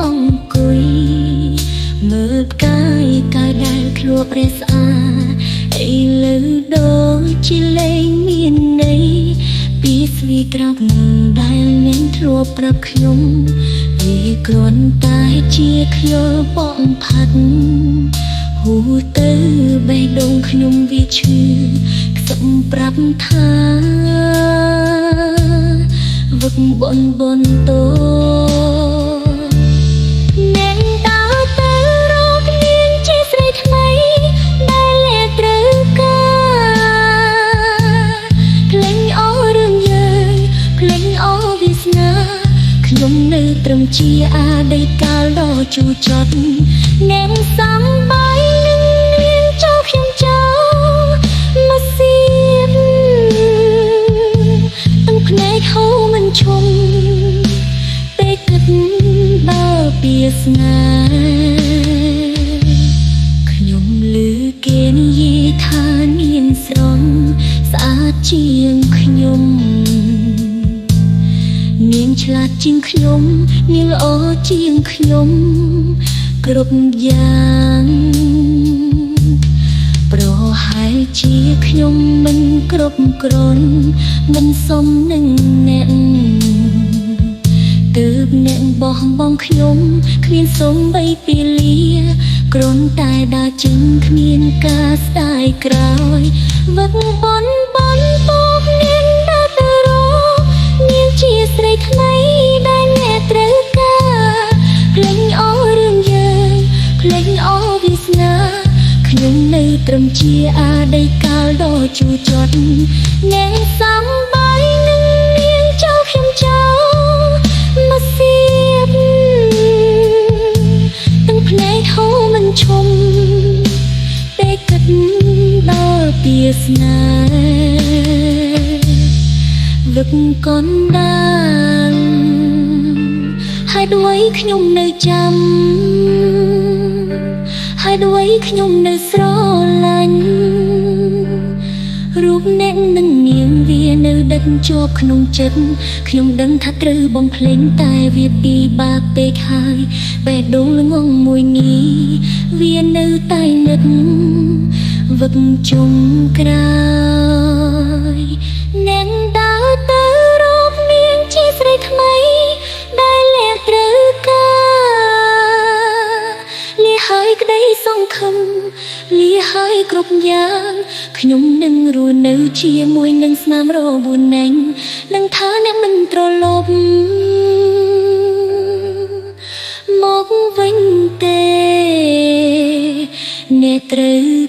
អង្គុយមើលផ្កាយកាយដែលធ្លាប់រស្អាឥឡូវដូចជាលែងមានន័យពីស្វីត្រកដែលមានធ្លាប់ប្រាប់ខ្ញុំវាគ្រាន់តែជាខ្យល់បក់ផាត់ហូរទៅបេះដូងខ្ញុំវាឈឺខ្សឹមប្រាប់ថាវឹកបនតោអ្នកដើរទៅរកនាងជាស្រីថ្មីដែលលែងត្រូវការភ្លេងអររឿងយើងភ្លេងអរវាសនាខ្ញុំនៅត្រឹមជាអតីតកាលដ៏ជូរចត់អ្នកសំបាយនឹងនាងចូលខ្ញុំចូលមកសៀបទាំងភ្នែកហូរមិនឈុំពេលគិតដល់ពីស្នេហ៍ខ្ញុំឮគេនិយាយថានាងស្រស់ស្អាតជាងខ្ញុំនាងឆ្លាតជាងខ្ញុំនាងល្អជាងខ្ញុំគ្រប់យ៉ាងប្រហែលជាខ្ញុំមិនគ្រប់គ្រាន់មិនសមនឹងអ្នកទើបអ្នកបោះបង់ខ្ញុំគ្មានសូម្បីពេលលាគ្រាន់តែដើរចេញគ្មានការស្ដាយក្រោយវឹកបនពោកនាងដើរទៅរកនាងជាស្រីថ្មីដែលអ្នកត្រូវការភ្លេងអររឿងយើងភ្លេងអរវាសនាខ្ញុំនៅត្រឹមជាអតីតកាលដ៏ជូរចត់អ្នកសំបាយនឹងនាងចូលខ្ញុំចូលមកសៀបទាំងភ្នែកហូរមិនឈុំពេលគិតដល់ពីស្នេហ៍វឹកកណ្ដាលហើយដូចខ្ញុំនៅចាំហើយដូចខ្ញុំនៅស្រឡាញ់រូបអ្នកនឹងនាងវានៅដិតជាប់ក្នុងចិត្តខ្ញុំដឹងថាត្រូវបំភ្លេងតែវាពិបាកពេកហើយបេះដូងល្ងងមួយនេះវានៅតែនឹកវឹកជុំក្រោយអ្នកដើរទៅរកនាងជាស្រីថ្មីដែលលែងត្រូវការលាហើយក្តីសង្ឃឹមលាហើយគ្រប់យ៉ាងខ្ញុំនឹងរស់នៅជាមួយនឹងស្នាមរបួនណែងនឹងថាអ្នកមិនត្រឡប់មកវិញទេអ្នកត្រូវ